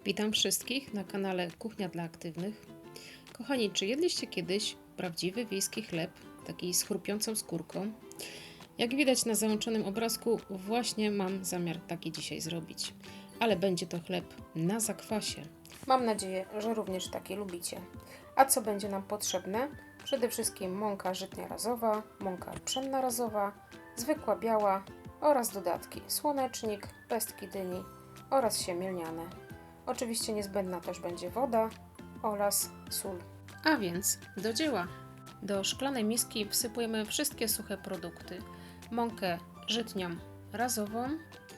Witam wszystkich na kanale Kuchnia dla Aktywnych. Kochani, czy jedliście kiedyś prawdziwy wiejski chleb, taki z chrupiącą skórką? Jak widać na załączonym obrazku, właśnie mam zamiar taki dzisiaj zrobić. Ale będzie to chleb na zakwasie. Mam nadzieję, że również taki lubicie. A co będzie nam potrzebne? Przede wszystkim mąka żytnia razowa, mąka pszenna razowa, zwykła biała oraz dodatki słonecznik, pestki dyni oraz siemię lniane. Oczywiście niezbędna też będzie woda oraz sól. A więc do dzieła. Do szklanej miski wsypujemy wszystkie suche produkty. Mąkę żytnią razową,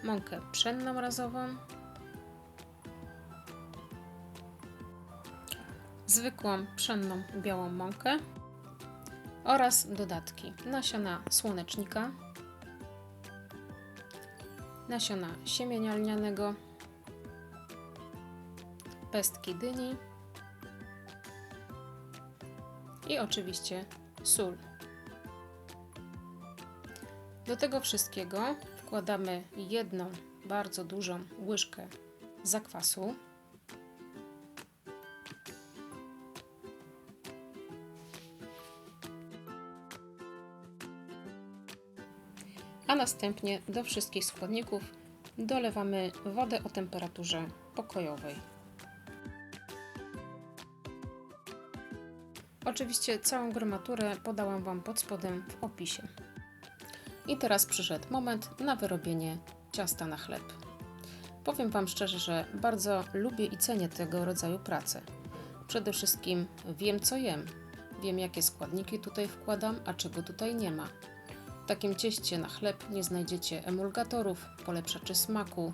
mąkę pszenną razową, zwykłą pszenną białą mąkę oraz dodatki nasiona słonecznika, nasiona siemienia lnianego, pestki dyni i oczywiście sól. Do tego wszystkiego wkładamy jedną bardzo dużą łyżkę zakwasu. A następnie do wszystkich składników dolewamy wodę o temperaturze pokojowej. Oczywiście całą gramaturę podałam Wam pod spodem w opisie. I teraz przyszedł moment na wyrobienie ciasta na chleb. Powiem Wam szczerze, że bardzo lubię i cenię tego rodzaju pracę. Przede wszystkim wiem, co jem. Wiem, jakie składniki tutaj wkładam, a czego tutaj nie ma. W takim cieście na chleb nie znajdziecie emulgatorów, polepszaczy smaku,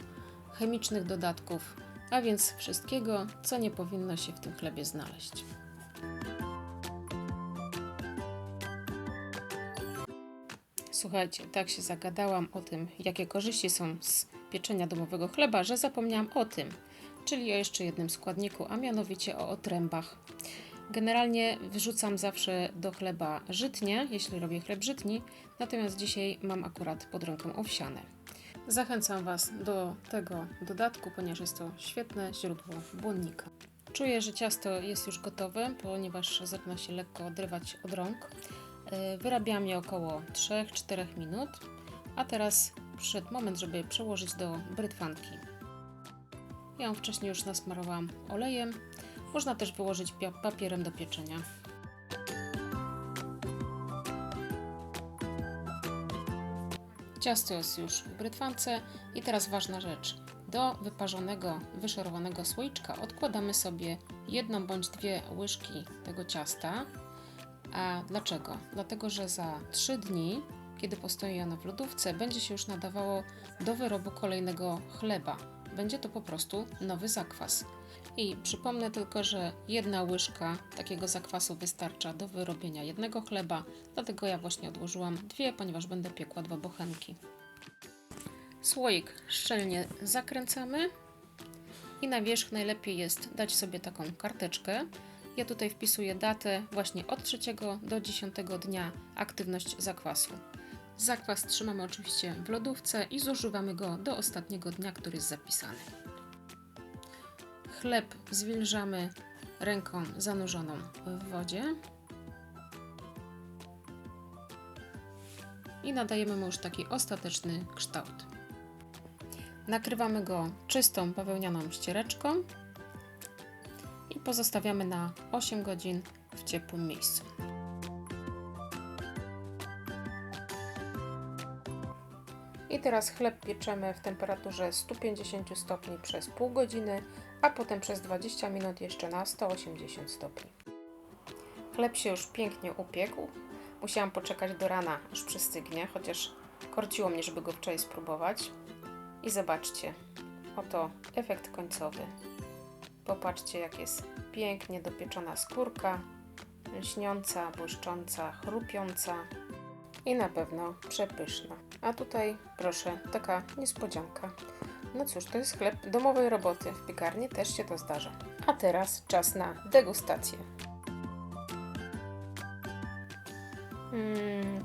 chemicznych dodatków, a więc wszystkiego, co nie powinno się w tym chlebie znaleźć. Słuchajcie, tak się zagadałam o tym, jakie korzyści są z pieczenia domowego chleba, że zapomniałam o tym, czyli o jeszcze jednym składniku, a mianowicie o otrębach. Generalnie wrzucam zawsze do chleba żytnie, jeśli robię chleb żytni, natomiast dzisiaj mam akurat pod ręką owsiane. Zachęcam Was do tego dodatku, ponieważ jest to świetne źródło błonnika. Czuję, że ciasto jest już gotowe, ponieważ zaczyna się lekko odrywać od rąk. Wyrabiam je około 3-4 minut, a teraz przyszedł moment, żeby przełożyć do brytwanki. Ja ją wcześniej już nasmarowałam olejem, można też wyłożyć papierem do pieczenia. Ciasto jest już w brytwance i teraz ważna rzecz. Do wyparzonego, wyszorowanego słoiczka odkładamy sobie 1 bądź 2 łyżki tego ciasta. A dlaczego? Dlatego, że za 3 dni, kiedy postoi ono w lodówce, będzie się już nadawało do wyrobu kolejnego chleba. Będzie to po prostu nowy zakwas. I przypomnę tylko, że 1 łyżka takiego zakwasu wystarcza do wyrobienia jednego chleba, dlatego ja właśnie odłożyłam 2, ponieważ będę piekła 2 bochenki. Słoik szczelnie zakręcamy i na wierzch najlepiej jest dać sobie taką karteczkę. Ja tutaj wpisuję datę właśnie od 3 do 10 dnia aktywność zakwasu. Zakwas trzymamy oczywiście w lodówce i zużywamy go do ostatniego dnia, który jest zapisany. Chleb zwilżamy ręką zanurzoną w wodzie i nadajemy mu już taki ostateczny kształt. Nakrywamy go czystą bawełnianą ściereczką i pozostawiamy na 8 godzin w ciepłym miejscu. I teraz chleb pieczemy w temperaturze 150 stopni przez pół godziny, a potem przez 20 minut jeszcze na 180 stopni. Chleb się już pięknie upiekł. Musiałam poczekać do rana, aż przystygnie, chociaż korciło mnie, żeby go wczoraj spróbować. I zobaczcie, oto efekt końcowy. Popatrzcie, jak jest pięknie dopieczona skórka, lśniąca, błyszcząca, chrupiąca i na pewno przepyszna. A tutaj, proszę, taka niespodzianka. No cóż, to jest chleb domowej roboty. W piekarni też się to zdarza. A teraz czas na degustację.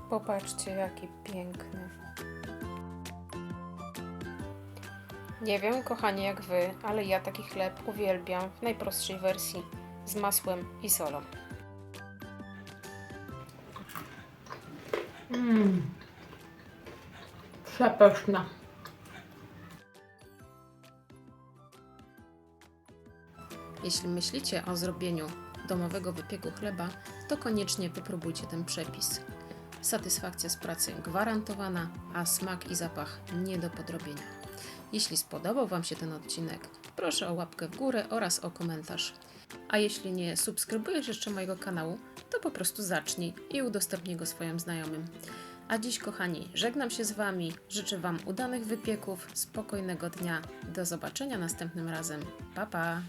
Popatrzcie, jaki piękny. Nie wiem, kochani, jak Wy, ale ja taki chleb uwielbiam w najprostszej wersji z masłem i solą. Przepyszna. Jeśli myślicie o zrobieniu domowego wypieku chleba, to koniecznie wypróbujcie ten przepis. Satysfakcja z pracy gwarantowana, a smak i zapach nie do podrobienia. Jeśli spodobał Wam się ten odcinek, proszę o łapkę w górę oraz o komentarz. A jeśli nie subskrybujesz jeszcze mojego kanału, to po prostu zacznij i udostępnij go swoim znajomym. A dziś, kochani, żegnam się z Wami, życzę Wam udanych wypieków, spokojnego dnia. Do zobaczenia następnym razem. Pa, pa!